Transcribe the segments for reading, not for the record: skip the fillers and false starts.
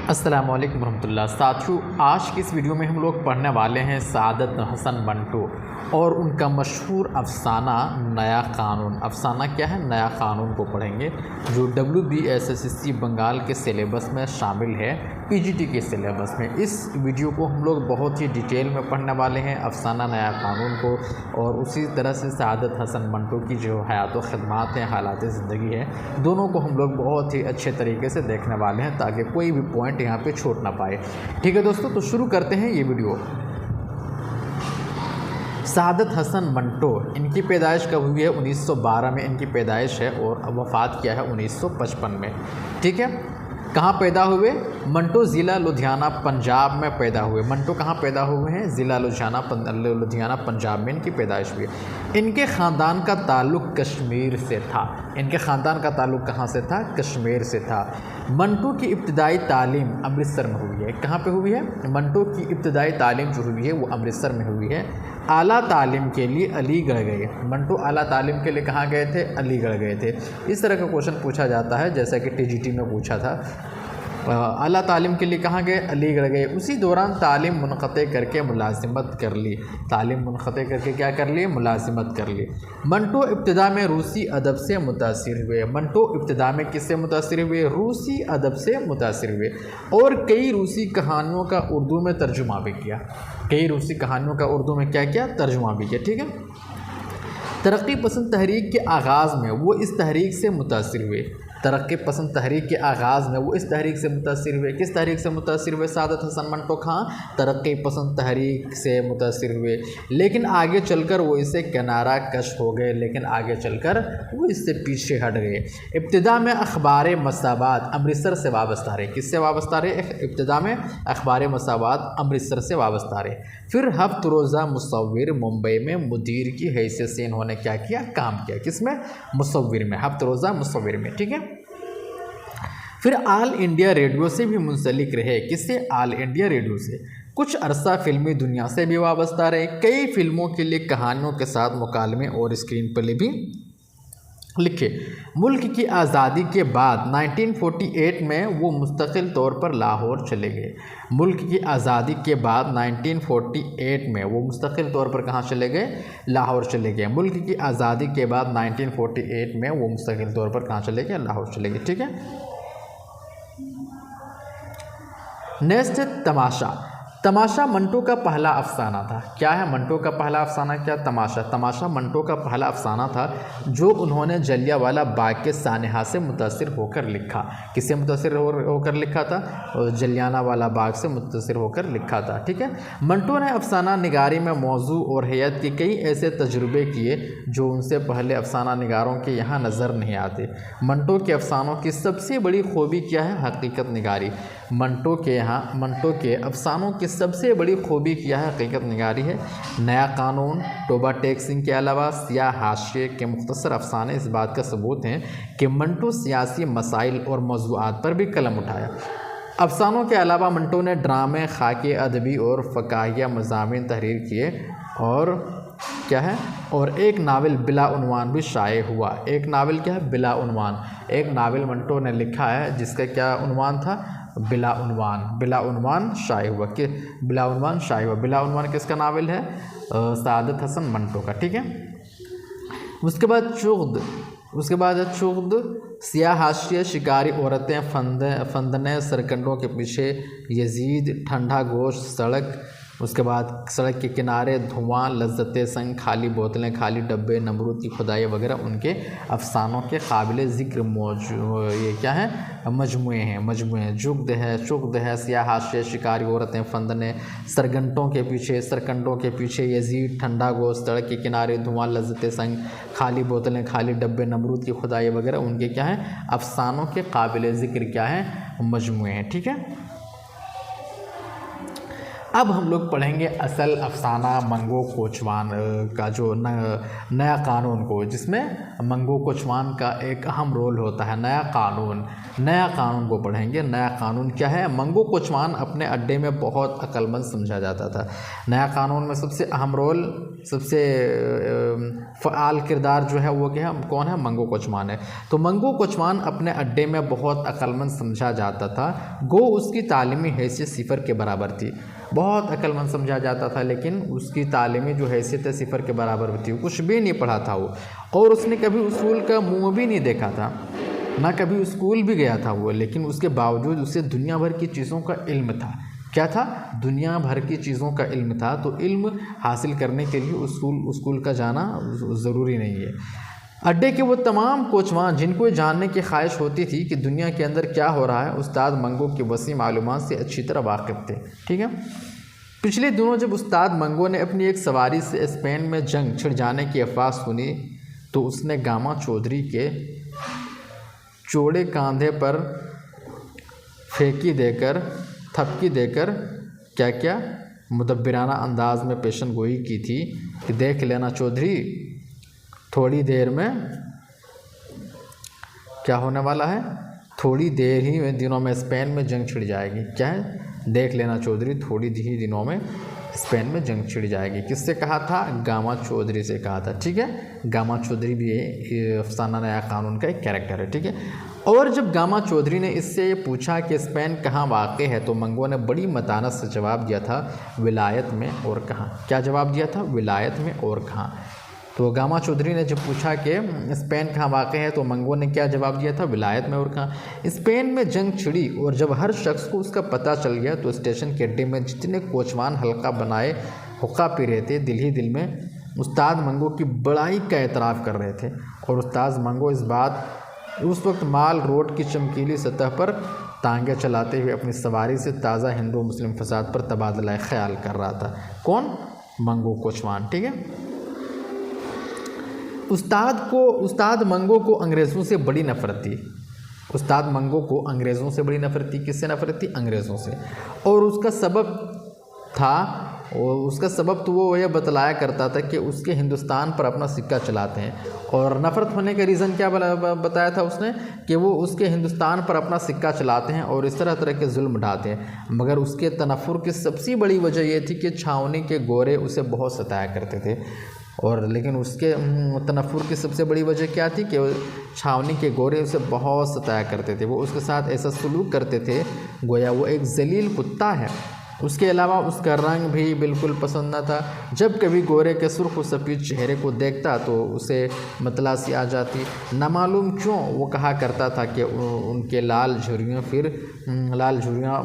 अस्सलाम वालेकुम रहमतुल्लाह। साथियों, आज की इस वीडियो में हम लोग पढ़ने वाले हैं सादत हसन मंटो और उनका मशहूर अफ़साना नया क़ानून। अफ़साना क्या है? नया क़ानून को पढ़ेंगे जो WBSSC बंगाल के सिलेबस में शामिल है, PGT के सिलेबस में। इस वीडियो को हम लोग बहुत ही डिटेल में पढ़ने वाले हैं, अफ़साना नया क़ानून को, और उसी तरह से सादत हसन मंटो की जो हयात व ख़िदमात हैं, हालात ज़िंदगी है, दोनों को हम लोग बहुत ही अच्छे तरीके से देखने वाले हैं ताकि कोई भी पॉइंट यहाँ पे छूट ना पाए। ठीक है दोस्तों, तो शुरू करते हैं ये वीडियो। सादत हसन मंटो, इनकी पैदाइश कब हुई है? 1912 में इनकी पैदाइश है और वफ़ात किया है 1955 में। ठीक है, कहाँ पैदा हुए? मंटो ज़िला लुधियाना पंजाब में पैदा हुए। मंटो कहाँ पैदा हुए हैं? ज़िला लुधियाना पंजाब में इनकी पैदाइश हुई है। इनके ख़ानदान का ताल्लुक़ कश्मीर से था। इनके ख़ानदान का ताल्लुक़ कहाँ से था? कश्मीर से था। मंटो की इब्तिदाई तालीम अमृतसर में हुई है। कहाँ पे हुई है? मंटो की इब्तिदाई तालीम जो हुई है वो अमृतसर में हुई है। आला तालीम के लिए अलीगढ़ गए। मंटो आला तालीम के लिए कहाँ गए थे? अलीगढ़ गए थे। इस तरह का क्वेश्चन पूछा जाता है, जैसा कि TGT में पूछा था। आला तालीम के लिए कहाँ गए? अलीगढ़ गए। उसी दौरान तालीम मुनक़ते करके मुलाजिमत कर ली। तालीम मुनक़ते करके क्या कर ली? मुलाजिमत कर ली। मंटो इब्तिदा में रूसी अदब से मुतासिर हुए। मंटो इब्तिदा में किससे मुतासिर हुए? रूसी अदब से मुतासिर हुए और कई रूसी कहानियों का उर्दू में तर्जुमा भी किया। कई रूसी कहानियों का उर्दू में क्या किया? तर्जुमा भी किया। ठीक है, तरक्की पसंद तहरीक के आगाज़ में वो इस तहरीक से मुतासिर हुए। तरक्की पसंद तहरीक के आगाज़ में वो इस तहरीक से मुतासिर हुए। किस तहरीक से मुतासिर हुए? सादत हसन मंटो खां तरक्की पसंद तहरीक से मुतासिर हुए, लेकिन आगे चलकर वो इससे किनारा कश हो गए। लेकिन आगे चलकर वो इससे पीछे हट गए। इब्तिदा में अखबार मसावात अमृतसर से वाबस्ता रहे। किससे वाबस्ता रहे? इब्तिदा में अखबार मसावात अमृतसर से वाबस्ता रहे। फिर हफ्त रोज़ा मुसव्विर मुंबई में मुदीर की हैसियत से इन्होंने क्या किया? काम किया। किसमें? मुसव्विर में, हफ्त रोज़ा मुसव्विर में। ठीक है, फिर आल इंडिया रेडियो से भी मुंसलिक रहे। किससे? आल इंडिया रेडियो से। कुछ अरसा फिल्मी दुनिया से भी वाबस्ता रहे। कई फिल्मों के लिए कहानियों के साथ मुकालमे और स्क्रीन प्ले भी लिखे। मुल्क की आज़ादी के बाद 1948 में वो मुस्तकिल तौर पर लाहौर चले गए। मुल्क की आज़ादी के बाद 1948 में वो मुस्तकिल तौर पर कहाँ चले गए? लाहौर चले गए। मुल्क की आज़ादी के बाद 1948 में वो मुस्तकिल तौर पर कहाँ चले गए? लाहौर चले गए। ठीक है, नेक्स्ट है तमाशा। तमाशा मंटो का पहला अफसाना था। क्या है मंटो का पहला अफसाना? क्या? तमाशा। तमाशा मंटो का पहला अफसाना था जो उन्होंने जलियांवाला बाग के सानहा से मुतासिर होकर लिखा। किससे मुतासिर होकर लिखा था? जलियांवाला बाग से मुतासिर होकर लिखा था। ठीक है, मंटो ने अफसाना निगारी में मौजू और हैयत के कई ऐसे तजुर्बे किए जो उनसे पहले अफसाना निगारों के यहाँ नज़र नहीं आते। मंटो के अफसानों की सबसे बड़ी खूबी क्या है? हकीकत निगारी। मंटो के अफसानों की सबसे बड़ी खूबी क्या है? हकीकत निगारी है। नया कानून, टोबा टेक सिंह के अलावा सियाह हाशिए के मुख्तसर अफसाने इस बात का सबूत हैं कि मंटो सियासी मसाइल और मौज़ूआत पर भी कलम उठाया। अफसानों के अलावा मंटो ने ड्रामे, खाकी, अदबी और फ़काहिया मज़ामीन तहरीर किए और क्या है? और एक नावल बिला उन्वान भी शाये हुआ। एक नावल क्या है? बिला उन्वान। एक नावल मंटो ने लिखा है जिसका क्या उन्वान था? बिला उन्वान। बिला उन्वान शाये हुआ। कि बिला उन्वान शाये हुआ। बिला उन्वान किसका नावल है? सादत हसन मंटो का। ठीक है, उसके बाद चुग़द, सियाह हाशिए, शिकारी औरतें, फंदने, सरकंडों के पीछे, यजीद, ठंडा गोश्त, सड़क, उसके बाद सड़क के किनारे, धुआं, लज्जतें संग, खाली बोतलें, खाली डब्बे, नमरूद की खुदाई वगैरह उनके अफसानों के काबिल ज़िक्र ये क्या है? मजमुए हैं। चुग़द है, सियाह हाशिए, शिकारी औरतें, फंदने, सरकंडों के पीछे, यजीद, ठंडा गोश्त, सड़क के किनारे, धुआं, लज्जतें संग, खाली बोतलें, खाली डब्बे, नमरूद की खुदाई वगैरह उनके क्या है? अफसानों के काबिल ज़िक्र क्या है? मजमुए हैं। ठीक है, अब हम लोग पढ़ेंगे असल अफसाना मंगो कोचवान का जो नया कानून को, जिसमें मंगो कोचवान का एक अहम रोल होता है। नया कानून को पढ़ेंगे। नया कानून क्या है? मंगो कोचवान अपने अड्डे में बहुत अक्लमंद समझा जाता था। नया कानून में सबसे अहम रोल, सबसे फ़आल किरदार जो है वो क्या है? कौन है? मंगो कोचवान है। तो मंगो कोचवान अपने अड्डे में बहुत अक्लमंद समझा जाता था। गो उसकी तालीमी हैसियत सिफर के बराबर थी। बहुत अक्लमंद समझा जाता था, लेकिन उसकी तालीमी जो हैसियत है सिफर के बराबर थी। कुछ भी नहीं पढ़ा था वो, और उसने कभी उसूल का मुँह भी नहीं देखा था, ना कभी स्कूल भी गया था वो, लेकिन उसके बावजूद उसे दुनिया भर की चीज़ों का इल्म था। क्या था? दुनिया भर की चीज़ों का इल्म था। तो इल्म हासिल करने के लिए स्कूल का जाना ज़रूरी नहीं है। अड्डे के वो तमाम कोचवान जिनको जानने की ख्वाहिश होती थी कि दुनिया के अंदर क्या हो रहा है, उस्ताद मंगो की वसी मालूमात से अच्छी तरह वाकिफ़ थे। ठीक है। पिछले दिनों जब उस्ताद मंगो ने अपनी एक सवारी से स्पेन में जंग छिड़ जाने की अफवाह सुनी, तो उसने गामा चौधरी के चौड़े कंधे पर थपकी देकर क्या मुदब्बिराना अंदाज में पेशन गोई की थी कि देख लेना चौधरी, थोड़ी देर में क्या होने वाला है? थोड़ी देर ही दिनों में स्पेन में जंग छिड़ जाएगी। क्या है? देख लेना चौधरी, थोड़ी ही दिनों में स्पेन में जंग छिड़ जाएगी। किससे कहा था? गामा चौधरी से कहा था। ठीक है। गामा चौधरी भी ये अफसाना नया कानून का एक कैरेक्टर है। ठीक है। और जब गामा चौधरी ने इससे पूछा कि स्पेन कहाँ वाक़ है, तो मंगो ने बड़ी मतानत से जवाब दिया था, विलायत में और कहाँ। क्या जवाब दिया था? विलायत में और कहाँ। तो गामा चौधरी ने जब पूछा कि स्पेन कहाँ वाक़ है, तो मंगो ने क्या जवाब दिया था? विलायत में और कहाँ। स्पेन में जंग छिड़ी और जब हर शख्स को उसका पता चल गया, तो स्टेशन के अड्डे में जितने कोचवान हल्का बनाए हुक्का पी रहे थे, दिल ही दिल में उस्ताद मंगो की बड़ाई का एतराफ़ कर रहे थे। और उस्ताद मंगो उस वक्त माल रोड की चमकीली सतह पर तांगे चलाते हुए अपनी सवारी से ताज़ा हिंदू मुस्लिम फसाद पर तबादला ख्याल कर रहा था। कौन? मंगो कोचवान। ठीक है। उस्ताद मंगो को अंग्रेज़ों से बड़ी नफ़रत थी। उस्ताद मंगो को अंग्रेज़ों से बड़ी नफ़रत थी। किससे नफ़रत थी? अंग्रेज़ों से। और उसका सबब तो वो यह बतलाया करता था कि उसके हिंदुस्तान पर अपना सिक्का चलाते हैं। और नफ़रत होने का रीज़न क्या बताया था उसने? कि वो उसके हिंदुस्तान पर अपना सिक्का चलाते हैं और इस तरह के जुल्म ढाते हैं। मगर उसके तनफ़ुर की सबसे बड़ी वजह यह थी कि छावनी के गोरे उसे बहुत सताया करते थे। और लेकिन उसके तनफ़ुर की सबसे बड़ी वजह क्या थी? कि छावनी के गोरे उसे बहुत सताया करते थे। वो उसके साथ ऐसा सलूक करते थे गोया वो एक जलील कुत्ता है। उसके अलावा उसका रंग भी बिल्कुल पसंद न था। जब कभी गोरे के सुर्ख सफ़ेद चेहरे को देखता तो उसे मतला सी आ जाती। न मालूम क्यों वो कहा करता था कि उनके लाल झुर्रियाँ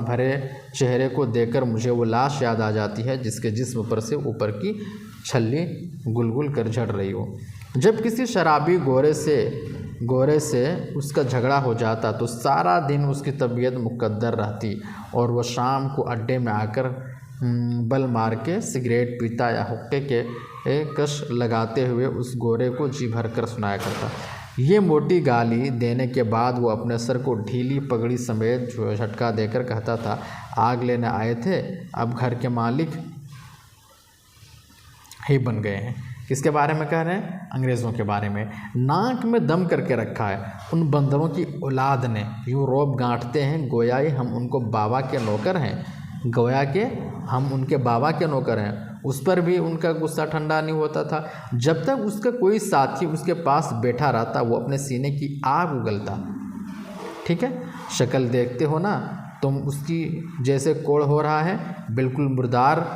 भरे चेहरे को देखकर मुझे वो लाश याद आ जाती है जिसके जिस्म पर से ऊपर की छल्ली गुलगुल कर झड़ रही हो। जब किसी शराबी गोरे से उसका झगड़ा हो जाता तो सारा दिन उसकी तबीयत मुकद्दर रहती और वह शाम को अड्डे में आकर बल मार के सिगरेट पीता या हुक्के के कश लगाते हुए उस गोरे को जी भर कर सुनाया करता। ये मोटी गाली देने के बाद वो अपने सर को ढीली पगड़ी समेत झटका देकर कहता था, आग लेने आए थे, अब घर के मालिक ही बन गए हैं। किसके बारे में कह रहे हैं? अंग्रेज़ों के बारे में। नाक में दम करके रखा है उन बंदरों की औलाद ने। यूँ रौब गांठते हैं गोया हम उनको बाबा के नौकर हैं, गोया के हम उनके बाबा के नौकर हैं। उस पर भी उनका गुस्सा ठंडा नहीं होता था। जब तक उसका कोई साथी उसके पास बैठा रहता वो अपने सीने की आग उगलता। ठीक है। शक्ल देखते हो ना तुम उसकी, जैसे कोड़ हो रहा है, बिल्कुल मुर्दार,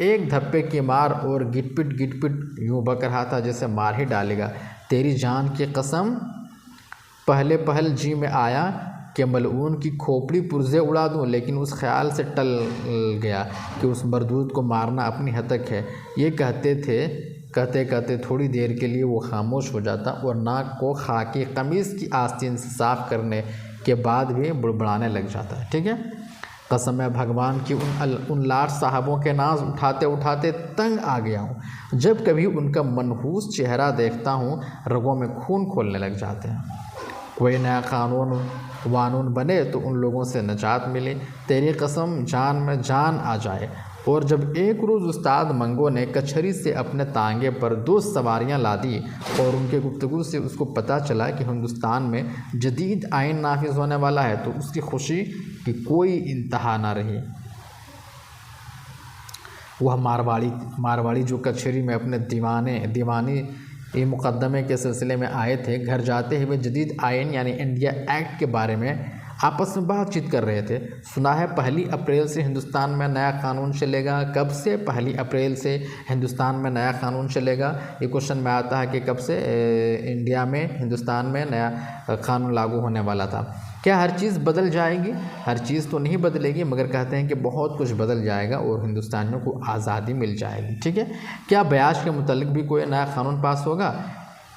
एक धप्पे की मार और गिटपिट यूँ बक रहा था जैसे मार ही डालेगा। तेरी जान की कसम, पहल जी में आया कि मलऊन की खोपड़ी पुर्जे उड़ा दूं, लेकिन उस ख्याल से टल गया कि उस मरदूद को मारना अपनी हतक है। ये कहते थोड़ी देर के लिए वो खामोश हो जाता और नाक को खाकी कमीज़ की आस्तीन से साफ़ करने के बाद भी बुड़बुड़ाने लग जाता है। ठीक है। कसम है भगवान की उन लाट साहबों के नाज उठाते उठाते तंग आ गया हूँ। जब कभी उनका मनहूस चेहरा देखता हूँ रगों में खून खोलने लग जाते हैं। कोई नया कानून बने तो उन लोगों से निजात मिले। तेरी कसम जान में जान आ जाए और जब एक रोज़ उस्ताद मंगो ने कचहरी से अपने तांगे पर 2 सवारियां लादी और उनके गुफ्तगू से उसको पता चला कि हिंदुस्तान में जदीद आइन नाफिज होने वाला है, तो उसकी खुशी की कोई इंतहा ना रही। वह मारवाड़ी जो कचहरी में अपने दीवानी ये मुकदमे के सिलसिले में आए थे, घर जाते हुए जदीद आइन यानी इंडिया एक्ट के बारे में आपस में बातचीत कर रहे थे। सुना है 1 अप्रैल से हिंदुस्तान में नया कानून चलेगा। कब से 1 अप्रैल से हिंदुस्तान में नया कानून चलेगा? ये क्वेश्चन में आता है कि कब से इंडिया में हिंदुस्तान में नया कानून लागू होने वाला था। क्या हर चीज़ बदल जाएगी? हर चीज़ तो नहीं बदलेगी, मगर कहते हैं कि बहुत कुछ बदल जाएगा और हिंदुस्तानियों को आज़ादी मिल जाएगी। ठीक है। क्या बयाज के मुतालिक भी कोई नया कानून पास होगा?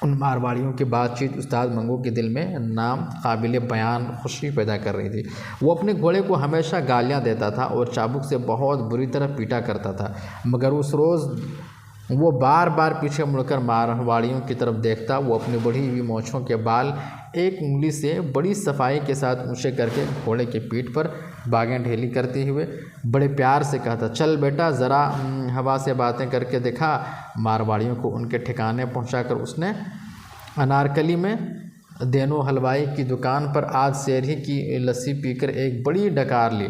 उन मारवाड़ियों की बातचीत उस्ताद मंगो के दिल में नाम काबिल बयान खुशी पैदा कर रही थी। वो अपने घोड़े को हमेशा गालियां देता था और चाबुक से बहुत बुरी तरह पीटा करता था, मगर उस रोज़ वो बार बार पीछे मुड़कर मारवाड़ियों की तरफ देखता। वो अपनी बढ़ी हुई मोछों के बाल एक उंगली से बड़ी सफाई के साथ ऊँचे करके घोड़े की पीठ पर बागें ढेली करते हुए बड़े प्यार से कहता, चल बेटा ज़रा हवा से बातें करके दिखा। मारवाड़ियों को उनके ठिकाने पहुंचाकर उसने अनारकली में देनो हलवाई की दुकान पर आज सेरही की लस्सी पीकर एक बड़ी डकार ली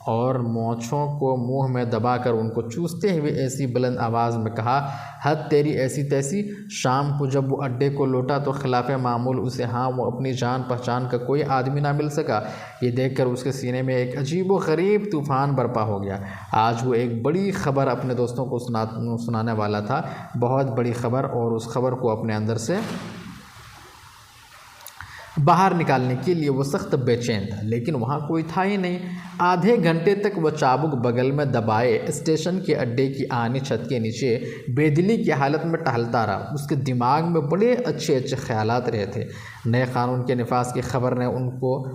और मोछों को मुंह में दबाकर उनको चूसते हुए ऐसी बुलंद आवाज़ में कहा, हद तेरी ऐसी तैसी। शाम को जब वो अड्डे को लौटा तो खिलाफ मामूल उसे वो अपनी जान पहचान का कोई आदमी ना मिल सका। ये देखकर उसके सीने में एक अजीब व गरीब तूफ़ान बरपा हो गया। आज वो एक बड़ी ख़बर अपने दोस्तों को सुनाने वाला था, बहुत बड़ी ख़बर, और उस ख़बर को अपने अंदर से बाहर निकालने के लिए वो सख्त बेचैन था, लेकिन वहाँ कोई था ही नहीं। आधे घंटे तक वह चाबुक बगल में दबाए स्टेशन के अड्डे की आनी छत के नीचे बेदिली की हालत में टहलता रहा। उसके दिमाग में बड़े अच्छे ख्यालात रहे थे। नए कानून के निफाज की खबर ने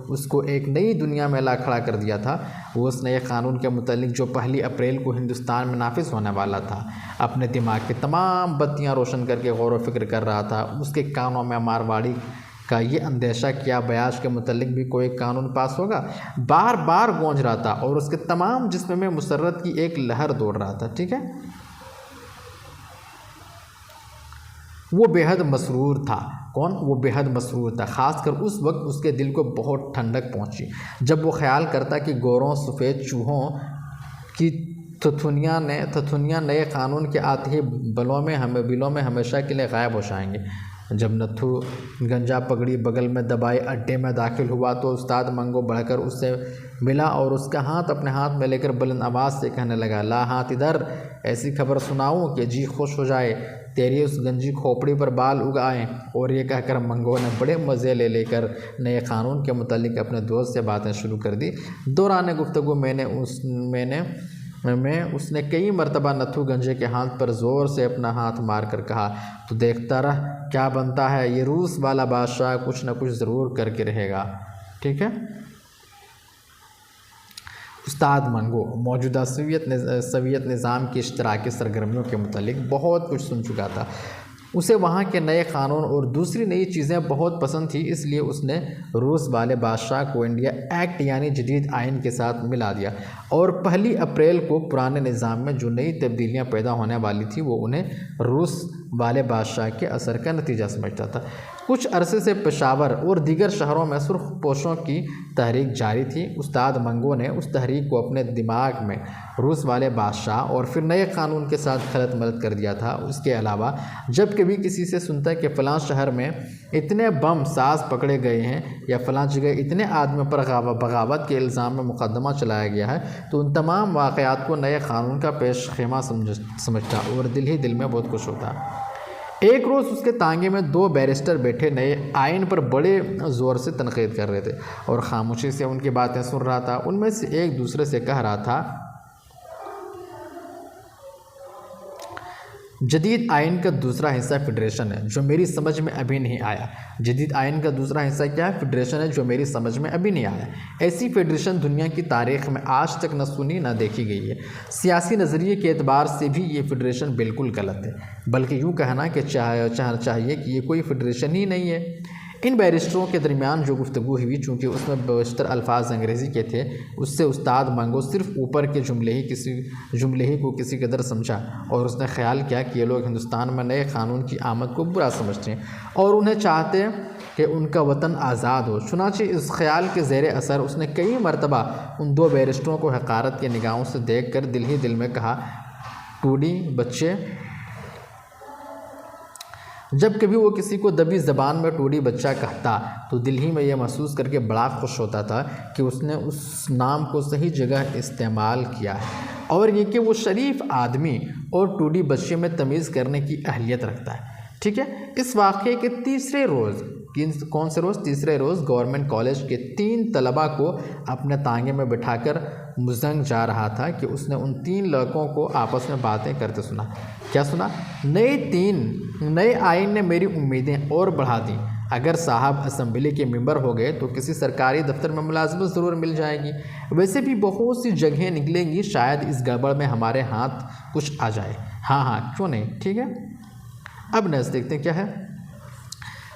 उसको एक नई दुनिया में ला खड़ा कर दिया था। वो उस नए कानून के मुतालिक जो 1 अप्रैल को हिंदुस्तान में नाफिज होने वाला था, अपने दिमाग की तमाम बत्तियाँ रोशन करके गौर व फिक्र कर रहा था। उसके कानों में मारवाड़ी का ये अंदेशा क्या बयाज के मुतालिक भी कोई कानून पास होगा बार बार गूंज रहा था और उसके तमाम जिस्म में मुसर्रत की एक लहर दौड़ रहा था। ठीक है। वो बेहद मसरूर था। कौन? वो बेहद मसरूर था। ख़ासकर उस वक्त उसके दिल को बहुत ठंडक पहुंची जब वो ख्याल करता कि गोरों सफ़ेद चूहों की थथुनियाँ नए कानून के आते ही बिलों में हमेशा के लिए गायब हो जाएंगे। जब नथु गंजा पगड़ी बगल में दबाए अड्डे में दाखिल हुआ तो उस्ताद मंगो बढ़कर उससे मिला और उसका हाथ अपने हाथ में लेकर बुलंद आवाज़ से कहने लगा, ला हाथ इधर, ऐसी खबर सुनाऊं कि जी खुश हो जाए, तेरी उस गंजी खोपड़ी पर बाल उग आए। और ये कहकर मंगो ने बड़े मज़े लेकर नए कानून के मुतालिक अपने दोस्त से बातें शुरू कर दी। दौरान गुफ्तगू उसने कई मरतबा नथु गंजे के हाथ पर ज़ोर से अपना हाथ मार कर कहा, तो देखता रह क्या बनता है, ये रूस वाला बादशाह कुछ न कुछ ज़रूर करके रहेगा। ठीक है। उस्ताद मंगो मौजूदा सोवियत निज़ाम की इश्तराकी सरगर्मियों के मुतालिक बहुत कुछ सुन चुका था। उसे वहाँ के नए कानून और दूसरी नई चीज़ें बहुत पसंद थी, इसलिए उसने रूस वाले बादशाह को इंडिया एक्ट यानी जदीद आइन के साथ मिला दिया और 1 अप्रैल को पुराने निज़ाम में जो नई तब्दीलियाँ पैदा होने वाली थी वो उन्हें रूस वाले बादशाह के असर का नतीजा समझता था। कुछ अरसे से पेशावर और दीगर शहरों में सुर्ख पोशों की तहरीक जारी थी। उस्ताद मंगो ने उस तहरीक को अपने दिमाग में रूस वाले बादशाह और फिर नए कानून के साथ खलत मलत कर दिया था। उसके अलावा जब कभी किसी से सुनता कि फ़लाँ शहर में इतने बम साज पकड़े गए हैं या फ़लाँ जगह इतने आदमियों पर बगावत के इल्ज़ाम में मुकदमा चलाया गया है, तो उन तमाम वाक़यात को नए कानून का पेश खेमा समझता और दिल ही दिल में बहुत खुश होता। एक रोज़ उसके तांगे में 2 बैरिस्टर बैठे नए आइन पर बड़े ज़ोर से तनकीद कर रहे थे और खामोशी से उनकी बातें सुन रहा था। उनमें से एक दूसरे से कह रहा था, जदीद आइन का दूसरा हिस्सा फेडरेशन है जो मेरी समझ में अभी नहीं आया। जदीद आइन का दूसरा हिस्सा क्या है? फेडरेशन है जो मेरी समझ में अभी नहीं आया। ऐसी फेडरेशन दुनिया की तारीख़ में आज तक न सुनी न देखी गई है। सियासी नज़रिए के एतबार से भी ये फेडरेशन बिल्कुल गलत है, बल्कि यूँ कहना कि चाहिए कि ये कोई फेडरेशन ही नहीं है। इन बैरिस्टरों के दरमियान जो गुफ्तगू हुई, चूँकि उसमें बेशतर अल्फाज अंग्रेज़ी के थे, उससे उस्ताद मंगो सिर्फ ऊपर के जुमले ही को किसी कदर समझा और उसने ख्याल किया कि ये लोग हिंदुस्तान में नए कानून की आमद को बुरा समझते हैं और उन्हें चाहते हैं कि उनका वतन आज़ाद हो। चुनांचे इस ख्याल के ज़ेर असर उसने कई मरतबा उन दो बैरिस्टरों को हक़ारत के निगाहों से देख कर दिल ही दिल में कहा, टूडी बच्चे। जब कभी वो किसी को दबी ज़बान में टूडी बच्चा कहता तो दिल ही में यह महसूस करके बड़ा खुश होता था कि उसने उस नाम को सही जगह इस्तेमाल किया है और ये कि वो शरीफ आदमी और टूडी बच्चे में तमीज़ करने की अहलियत रखता है। ठीक है। इस वाक़े के तीसरे रोज़, कौन से रोज़? तीसरे रोज़ गवर्नमेंट कॉलेज के 3 तलबा को अपने तांगे में बिठाकर मुजंग जा रहा था कि उसने उन 3 लड़कों को आपस में बातें करते सुना। क्या सुना? नए आइन ने मेरी उम्मीदें और बढ़ा दी। अगर साहब असम्बली के मेंबर हो गए तो किसी सरकारी दफ्तर में मुलाजमत ज़रूर मिल जाएगी। वैसे भी बहुत सी जगहें निकलेंगी, शायद इस गड़बड़ में हमारे हाथ कुछ आ जाए। हाँ, क्यों नहीं। ठीक है। अब नेक्स्ट देखते हैं क्या है।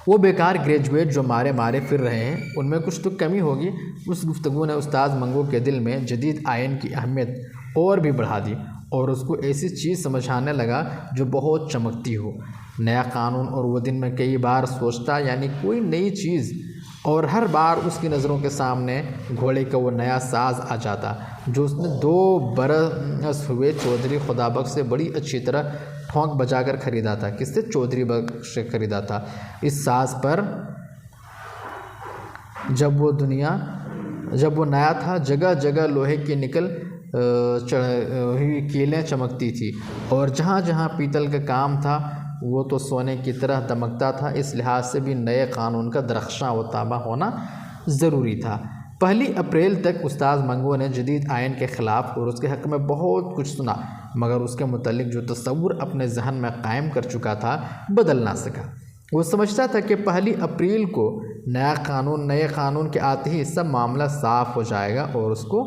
वो बेकार ग्रेजुएट जो मारे फिर रहे हैं, उनमें कुछ तो कमी होगी। उस गुफ्तगू ने उस्ताद मंगो के दिल में जदीद आयन की अहमियत और भी बढ़ा दी और उसको ऐसी चीज़ समझाने लगा जो बहुत चमकती हो। नया कानून, और वो दिन में कई बार सोचता, यानी कोई नई चीज़, और हर बार उसकी नज़रों के सामने घोड़े का वो नया साज आ जाता जो उसने 2 बरस हुए चौधरी खुदाबख्श से बड़ी अच्छी तरह ठोंक बजाकर ख़रीदा था। किससे? चौधरी बख्श से ख़रीदा था। इस साज पर जब वो नया था, जगह जगह लोहे की निकल हुई कीलें चमकती थी और जहाँ जहाँ पीतल का काम था वो तो सोने की तरह दमकता था। इस लिहाज से भी नए कानून का दरख्शां व ताबा होना ज़रूरी था। 1 अप्रैल तक उस्ताद मंगो ने जदीद आयन के ख़िलाफ़ और उसके हक़ में बहुत कुछ सुना, मगर उसके मुतल्लिक़ जो तसव्वुर अपने जहन में कायम कर चुका था बदल ना सका। वो समझता था कि 1 अप्रैल को नए कानून के आते ही सब मामला साफ़ हो जाएगा और उसको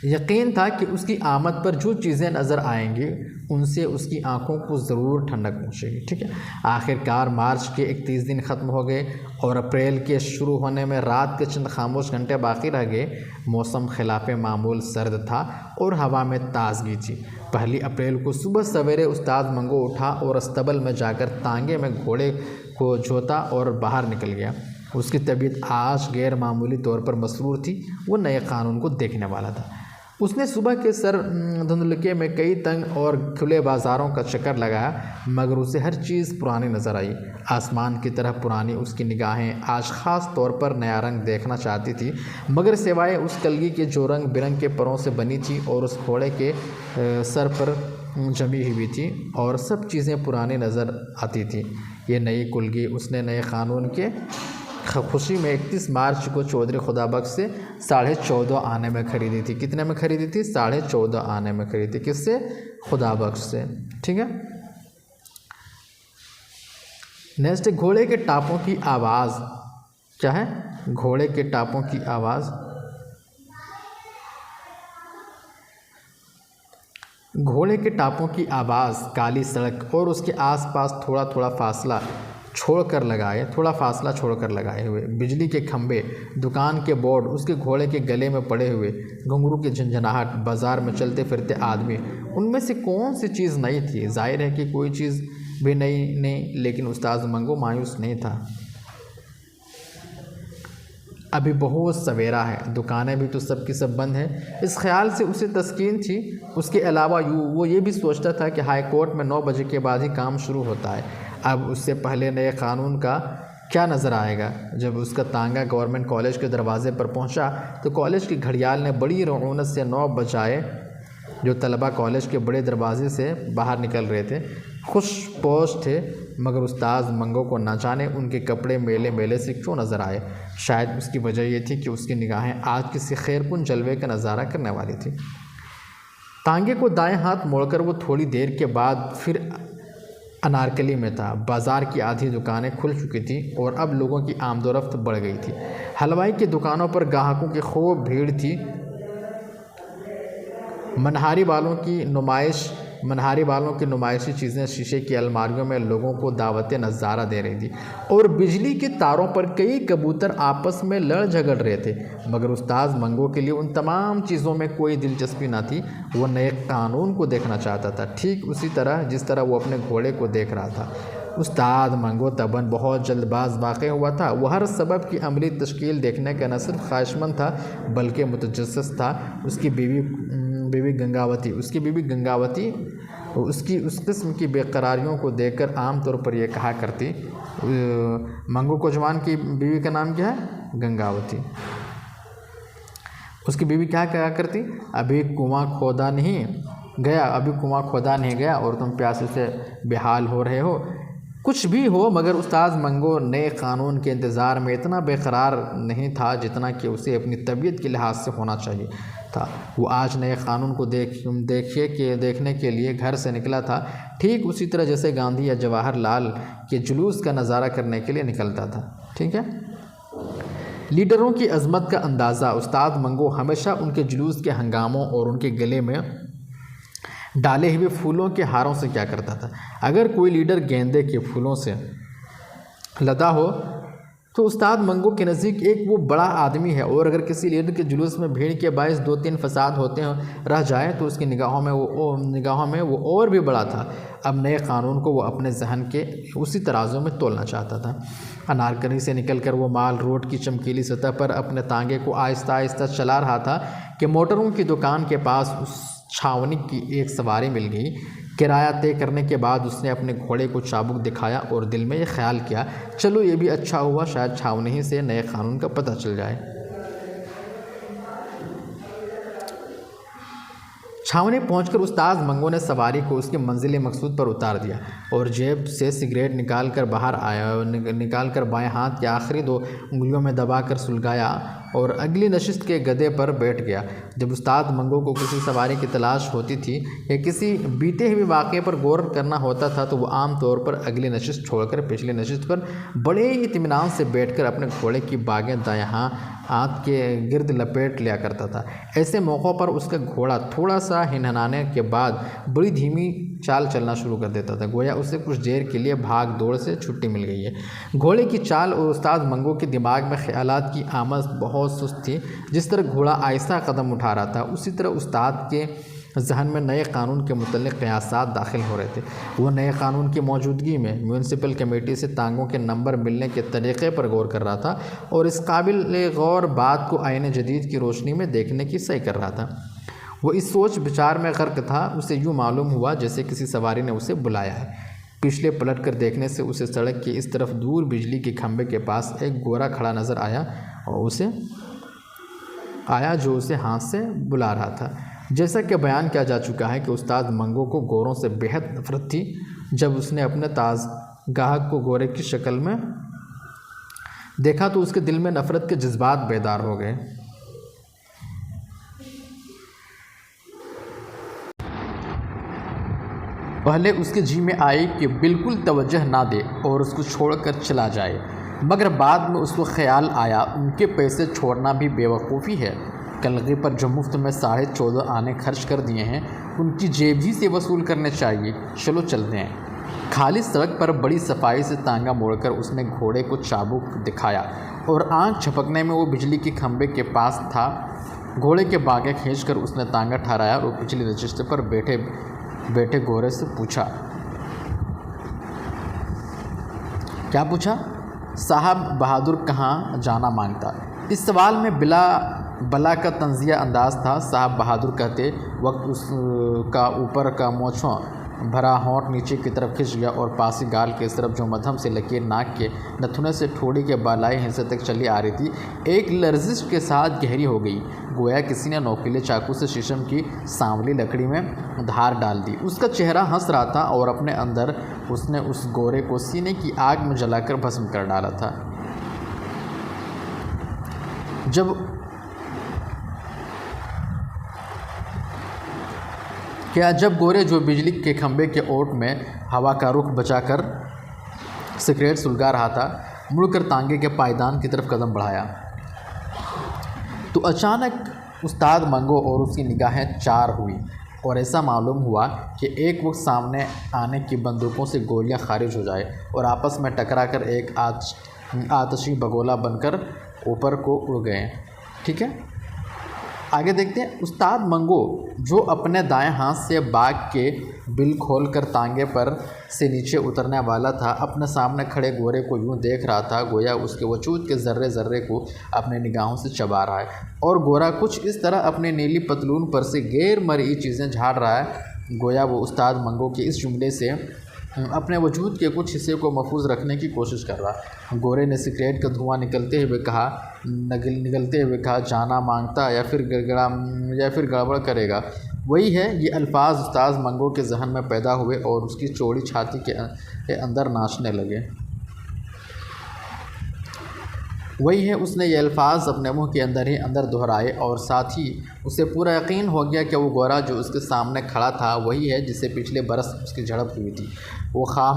यकीन था कि उसकी आमद पर जो चीज़ें नज़र आएंगी उनसे उसकी आंखों को ज़रूर ठंडक पहुँचेगी। ठीक है। आखिरकार मार्च के 31 दिन ख़त्म हो गए और अप्रैल के शुरू होने में रात के चंद खामोश घंटे बाकी रह गए। मौसम खिलाफ़े मामूल सर्द था और हवा में ताजगी थी। 1 अप्रैल को सुबह सवेरे उस्ताद मंगो उठा और अस्तबल में जाकर तांगे में घोड़े को जोता और बाहर निकल गया। उसकी तबीयत आज गैर मामूली तौर पर मसरूर थी। वो नए कानून को देखने वाला था। उसने सुबह के सर धुंधलके में कई तंग और खुले बाज़ारों का चक्कर लगाया, मगर उसे हर चीज़ पुरानी नज़र आई। आसमान की तरह पुरानी उसकी निगाहें आज ख़ास तौर पर नया रंग देखना चाहती थी, मगर सिवाय उस कलगी के जो रंग बिरंग के परों से बनी थी और उस घोड़े के सर पर जमी हुई थी, और सब चीज़ें पुरानी नज़र आती थी। ये नई कुलगी उसने नए कानून के खुशी में 31 मार्च को चौधरी खुदाबख्श से 14.5 आने में ख़रीदी थी। कितने में ख़रीदी थी? 14.5 आने में ख़रीदी। किससे? खुदाबख्श से। ठीक है। नेक्स्ट, घोड़े के टापों की आवाज़। क्या है? घोड़े के टापों की आवाज़। घोड़े के टापों की आवाज़ काली सड़क और उसके आसपास थोड़ा फासला छोड़कर लगाए हुए बिजली के खंभे, दुकान के बोर्ड, उसके घोड़े के गले में पड़े हुए घुंघरू की झंझनाहट, बाज़ार में चलते फिरते आदमी, उनमें से कौन सी चीज़ नई थी? जाहिर है कि कोई चीज़ भी नई नहीं, लेकिन उस्ताद मंगो मायूस नहीं था। अभी बहुत सवेरा है, दुकानें भी तो सब की सब बंद हैं। इस ख्याल से उसे तस्कीन थी। उसके अलावा वो ये भी सोचता था कि हाई कोर्ट में 9 बजे के बाद ही काम शुरू होता है। अब उससे पहले नए कानून का क्या नज़र आएगा? जब उसका तांगा गवर्नमेंट कॉलेज के दरवाजे पर पहुंचा तो कॉलेज की घड़ियाल ने बड़ी रौनक से 9 बजाए। जो तलबा कॉलेज के बड़े दरवाजे से बाहर निकल रहे थे खुश पोश थे, मगर उस्ताद मंगो को ना जाने उनके कपड़े मेले से क्यों नज़र आए। शायद उसकी वजह यह थी कि उसकी निगाहें आज किसी खैरकुन जलवे का नज़ारा करने वाली थी। तांगे को दाएं हाथ मोड़कर वो थोड़ी देर के बाद फिर अनारकली में था। बाज़ार की आधी दुकानें खुल चुकी थी और अब लोगों की आमदोरफ्त बढ़ गई थी। हलवाई की दुकानों पर ग्राहकों की खूब भीड़ थी। मनहारी वालों की नुमाइश मनहारी वालों की नुमाइशी चीज़ें शीशे की अलमारियों में लोगों को दावत नज़ारा दे रही थी और बिजली के तारों पर कई कबूतर आपस में लड़ झगड़ रहे थे। मगर उस्ताद मंगो के लिए उन तमाम चीज़ों में कोई दिलचस्पी ना थी। वो नए कानून को देखना चाहता था, ठीक उसी तरह जिस तरह वो अपने घोड़े को देख रहा था। उस्ताद मंगो तबन बहुत जल्दबाज वाक़ हुआ था। वह हर सबब की अमली तश्कील देखने का न सिर्फ ख्वाहिशमंद था बल्कि मुतजस्सिस था। उसकी बीवी गंगावती उसकी उस किस्म की बेकरारियों को देखकर आम तौर पर यह कहा करती, मंगो कोजवान की बीवी का नाम क्या है? गंगावती। उसकी बीवी क्या कहा करती? अभी कुआं खोदा नहीं गया और तुम प्यासे से बेहाल हो रहे हो। कुछ भी हो, मगर उस्ताद मंगो नए कानून के इंतज़ार में इतना बेकरार नहीं था जितना कि उसे अपनी तबीयत के लिहाज से होना चाहिए था। वो आज नए कानून को देखने के लिए घर से निकला था, ठीक उसी तरह जैसे गांधी या जवाहरलाल के जुलूस का नज़ारा करने के लिए निकलता था। ठीक है। लीडरों की अज़मत का अंदाज़ा उस्ताद मंगो हमेशा उनके जुलूस के हंगामों और उनके गले में डाले हुए फूलों के हारों से क्या करता था। अगर कोई लीडर गेंदे के फूलों से लदा हो तो उस्ताद मंगो के नज़दीक एक वो बड़ा आदमी है, और अगर किसी लीडर के जुलूस में भीड़ के बायस 2-3 फसाद होते रह जाए तो उसकी निगाहों में वो और भी बड़ा था। अब नए कानून को वो अपने जहन के उसी तराजू में तोलना चाहता था। अनारकली से निकलकर वो माल रोड की चमकीली सतह पर अपने तांगे को आहिस्ता आहिस्ता चला रहा था कि मोटरों की दुकान के पास उस छावनी की एक सवारी मिल गई। किराया तय करने के बाद उसने अपने घोड़े को चाबुक दिखाया और दिल में ये ख्याल किया, चलो ये भी अच्छा हुआ, शायद छावनी ही से नए कानून का पता चल जाए। छावनी पहुंचकर उस्ताद मंगो ने सवारी को उसके मंजिल मकसूद पर उतार दिया और जेब से सिगरेट निकालकर बाएं हाथ के आखिरी 2 उंगलियों में दबाकर सुलगाया और अगली नशिस्त के गधे पर बैठ गया। जब उस्ताद मंगो को किसी सवारी की तलाश होती थी या किसी बीते हुए वाक़े पर गौर करना होता था तो वो आम तौर पर अगली नशिस्त छोड़कर पिछली नशिस्त पर बड़े इत्मीनान से बैठकर अपने घोड़े की बागें दायां हाथ के गिर्द लपेट लिया करता था। ऐसे मौक़ों पर उसका घोड़ा थोड़ा सा हिनहनाने के बाद बड़ी धीमी चाल चलना शुरू कर देता था, गोया उसे कुछ देर के लिए भाग दौड़ से छुट्टी मिल गई है। घोड़े की चाल और उस्ताद मंगो के दिमाग में ख्यालात की आमद बहुत सुस्त थी। जिस तरह घोड़ा आहिस्ता कदम उठा रहा था उसी तरह उस्ताद के जहन में नए कानून के मुतल्लिक़ क़यासात दाखिल हो रहे थे। वो नए कानून की मौजूदगी में म्यूनसिपल कमेटी से तांगों के नंबर मिलने के तरीक़े पर गौर कर रहा था और इस काबिल गौर बात को आईने जदीद की रोशनी में देखने की सही कर रहा था। वो इस सोच विचार में गर्क था। उसे यूँ मालूम हुआ जैसे किसी सवारी ने उसे बुलाया है। पिछले पलट कर देखने से उसे सड़क के इस तरफ दूर बिजली के खंभे के पास एक गोरा खड़ा नज़र आया जो उसे हाथ से बुला रहा था। जैसा कि बयान किया जा चुका है कि उस्ताद मंगो को गोरों से बेहद नफरत थी। जब उसने अपने ताज गाहक को गोरे की शक्ल में देखा तो उसके दिल में नफ़रत के जज्बात बेदार हो गए। पहले उसके जी में आई कि बिल्कुल तवज्जो ना दे और उसको छोड़कर चला जाए, मगर बाद में उसको ख्याल आया उनके पैसे छोड़ना भी बेवकूफ़ी है। कलगी पर जो मुफ्त में 14.5 आने खर्च कर दिए हैं उनकी जेब ही से वसूल करने चाहिए। चलो चलते हैं। खाली सड़क पर बड़ी सफाई से तांगा मोड़कर उसने घोड़े को चाबुक दिखाया और आंख झपकने में वो बिजली के खंभे के पास था। घोड़े के बागे खींचकर उसने तांगा ठहराया और पिछली नशिस्त पर बैठे घोड़े से पूछा। क्या पूछा? साहब बहादुर कहाँ जाना मांगता। इस सवाल में बला का तंजिया अंदाज था। साहब बहादुर कहते वक्त उसका ऊपर का मोछों भरा होंठ नीचे की तरफ खिंच गया और पासी गाल के इस तरफ जो मध्यम से लकीर नाक के नथुने से ठोड़ी के बालाई हिस्से तक चली आ रही थी एक लर्जिश के साथ गहरी हो गई, गोया किसी ने नोकीले चाकू से शीशम की सांवली लकड़ी में धार डाल दी। उसका चेहरा हंस रहा था और अपने अंदर उसने उस गोरे को सीने की आग में जलाकर भस्म कर डाला था। जब गोरे जो बिजली के खंभे के ओट में हवा का रुख बचाकर सिगरेट सुलगा रहा था मुड़कर तांगे के पायदान की तरफ कदम बढ़ाया तो अचानक उस्ताद मंगो और उसकी निगाहें चार हुई और ऐसा मालूम हुआ कि एक वक्त सामने आने की बंदूकों से गोलियां खारिज हो जाए और आपस में टकराकर एक आतशी बगोला बनकर ऊपर को उड़ गए। ठीक है, आगे देखते हैं। उस्ताद मंगो जो अपने दाएं हाथ से बाग के बिल खोलकर तांगे पर से नीचे उतरने वाला था, अपने सामने खड़े गोरे को यूं देख रहा था गोया उसके वजूद के ज़र्रे ज़र्रे को अपने निगाहों से चबा रहा है, और गोरा कुछ इस तरह अपने नीली पतलून पर से गैर मरई चीज़ें झाड़ रहा है गोया वो उस्ताद मंगो के इस जुमले से अपने वजूद के कुछ हिस्से को महफूज रखने की कोशिश कर रहा। गोरे ने सिगरेट का धुआं निकलते हुए कहा जाना मांगता या फिर गड़बड़ करेगा। वही है, ये अल्फाज उस्ताद मंगो के जहन में पैदा हुए और उसकी चौड़ी छाती के अंदर नाचने लगे। वही है, उसने ये अल्फाज अपने मुंह के अंदर ही अंदर दोहराए और साथ ही उसे पूरा यकीन हो गया कि वो गोरा जो उसके सामने खड़ा था वही है जिससे पिछले बरस उसकी झड़प हुई थी। वो खा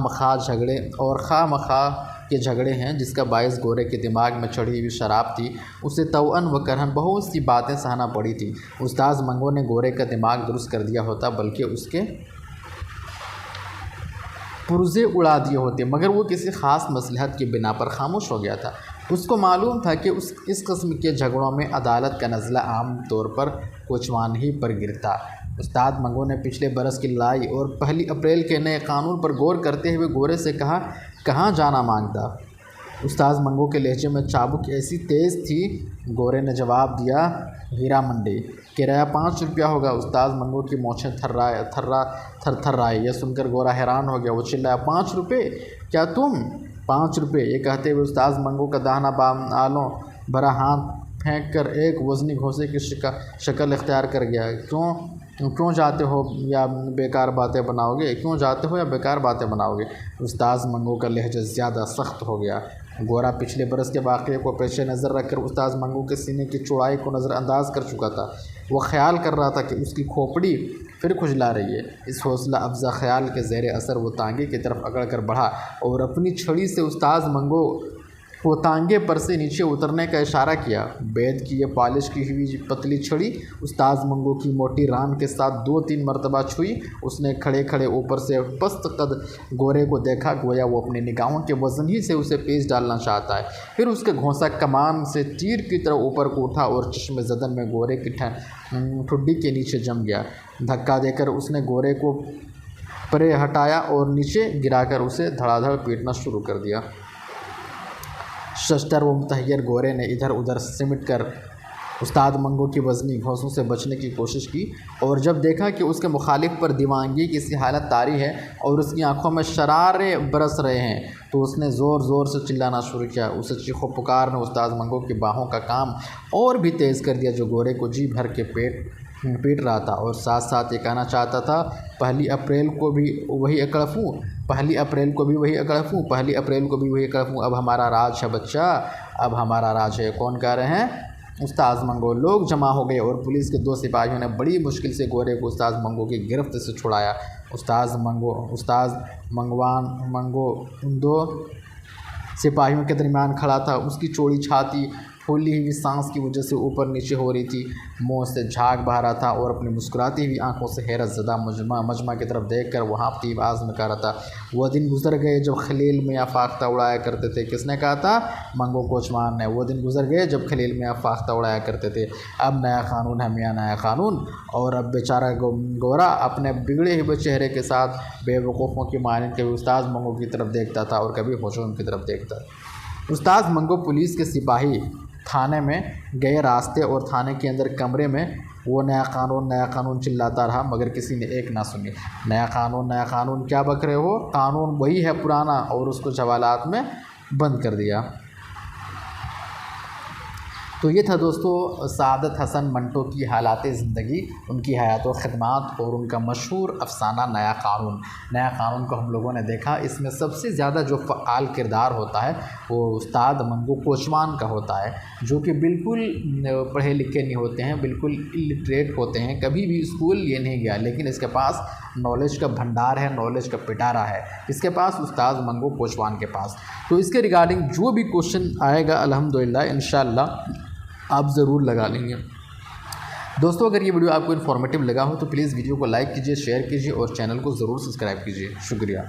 मखा के झगड़े हैं जिसका बायस गोरे के दिमाग में चढ़ी हुई शराब थी। उसे तौअन व करहन बहुत सी बातें सहना पड़ी थी। उस्ताद मंगो ने गोरे का दिमाग दुरुस्त कर दिया होता, बल्कि उसके पुर्जे उड़ा दिए होते, मगर वो किसी ख़ास मसलहत की बिना पर खामोश हो गया था। उसको मालूम था कि इस किस्म के झगड़ों में अदालत का नज़ला आम तौर पर कोचवान ही पर गिरता। उस्ताद मंगो ने पिछले बरस की लड़ाई और 1 अप्रैल के नए कानून पर गौर करते हुए गोरे से कहा, कहाँ जाना मांगता। उस्ताद मंगो के लहजे में चाबुक ऐसी तेज़ थी। गोरे ने जवाब दिया, हीरा मंडी, किराया 5 रुपया होगा। उस्ताद मंगो की मोछें थर आई। यह सुनकर गोरा हैरान हो गया। वो चिल्लाया, 5 रुपये? क्या तुम? 5 रुपये? ये कहते हुए उस्ताद मंगो का दाहिना आलों भरा हाथ फेंक कर एक वज़नी घोंसे की शक्ल इख्तियार कर गया। क्यों जाते हो या बेकार बातें बनाओगे? उस्ताद मंगो का लहजा ज़्यादा सख्त हो गया। गोरा पिछले बरस के वाक़े को पेश नज़र रखकर उस्ताद मंगो के सीने की चौड़ाई को नज़रअंदाज कर चुका था। वो ख्याल कर रहा था कि उसकी खोपड़ी फिर खुजला रही है। इस हौसला अफजा ख्याल के ज़ेर असर वो तांगे की तरफ अकड़ कर बढ़ा और अपनी छड़ी से उस्ताद मंगो को तांगे पर से नीचे उतरने का इशारा किया। बेद की ये पॉलिश की हुई पतली छड़ी उस्ताद मंगो की मोटी रान के साथ 2-3 मरतबा छुई। उसने खड़े ऊपर से पस्त कद गोरे को देखा, गोया वो अपनी निगाहों के वजन ही से उसे पेश डालना चाहता है। फिर उसके घोंसा कमान से तीर की तरह ऊपर को उठा और चश्मे ज़दन में गोरे की ठुड्डी के नीचे जम गया। धक्का देकर उसने गोरे को परे हटाया और नीचे गिराकर उसे धड़ाधड़ पीटना शुरू कर दिया। शस्तर व मुतहैयर गोरे ने इधर उधर सिमट कर उस्ताद मंगो की वज़नी घोंसों से बचने की कोशिश की, और जब देखा कि उसके मुखालिफ पर दीवानगी की सी हालत तारी है और उसकी आंखों में शरारे बरस रहे हैं, तो उसने ज़ोर से चिल्लाना शुरू किया। उसे चीखो पुकार ने उस्ताद मंगो की बाहों का काम और भी तेज़ कर दिया, जो गोरे को जी भर के पीट रहा था और साथ साथ ये कहना चाहता था, 1 अप्रैल को भी वही अकड़फूँ, 1 अप्रैल को भी वही अकड़फूँ, 1 अप्रैल को भी वही अकड़फूँ। अब हमारा राज है बच्चा, अब हमारा राज है। कौन कह रहे हैं? उस्ताद मंगो। लोग जमा हो गए और पुलिस के 2 सिपाहियों ने बड़ी मुश्किल से गोरे को उस्ताद मंगो की गिरफ्त से छुड़ाया। उस्ताद मंगो उन 2 सिपाहियों के दरमियान खड़ा था। उसकी चौड़ी छाती फूली हुई सांस की वजह से ऊपर नीचे हो रही थी, मुंह से झाग बहा रहा था और अपनी मुस्कुराती हुई आंखों से हैरत ज़दा मजमा की तरफ देखकर वो हाँफती आवाज़ में कह रहा था, वो दिन गुजर गए जब खलील में फाख्ता उड़ाया करते थे। किसने कहा था? मंगो कोचवान ने। वो दिन गुजर गए जब खलील में फाख्ता उड़ाया करते थे। अब नया कानून है मियाँ, नया कानून। और अब बेचारा गोरा अपने बिगड़े हुए चेहरे के साथ बेवकूफ़ों की मानंद कभी उस्ताद मंगो की तरफ देखता था और कभी हुजूम की तरफ देखता। उस्ताद मंगो पुलिस के सिपाही थाने में गए रास्ते और थाने के अंदर कमरे में वो नया कानून चिल्लाता रहा, मगर किसी ने एक ना सुनी। नया कानून क्या बक रहे हो? कानून वही है पुराना, और उसको जवालात में बंद कर दिया। तो ये था दोस्तों सादत हसन मंटो की हालात ज़िंदगी, उनकी हयात व ख़िदमात और उनका मशहूर अफ़साना नया कानून को हम लोगों ने देखा। इसमें सबसे ज़्यादा जो फ़आल किरदार होता है वो उस्ताद मंगो कोचवान का होता है, जो कि बिल्कुल पढ़े लिखे नहीं होते हैं, बिल्कुल इलिटरेट होते हैं, कभी भी स्कूल ये नहीं गया, लेकिन इसके पास नॉलेज का भंडार है, नॉलेज का पिटारा है इसके पास, उस्ताद मंगो कोचवान के पास। तो इसके रिगार्डिंग जो भी क्वेश्चन आएगा अल्हम्दुलिल्लाह इंशाअल्लाह आप ज़रूर लगा लेंगे। दोस्तों अगर ये वीडियो आपको इन्फॉर्मेटिव लगा हो तो प्लीज़ वीडियो को लाइक कीजिए, शेयर कीजिए और चैनल को ज़रूर सब्सक्राइब कीजिए। शुक्रिया।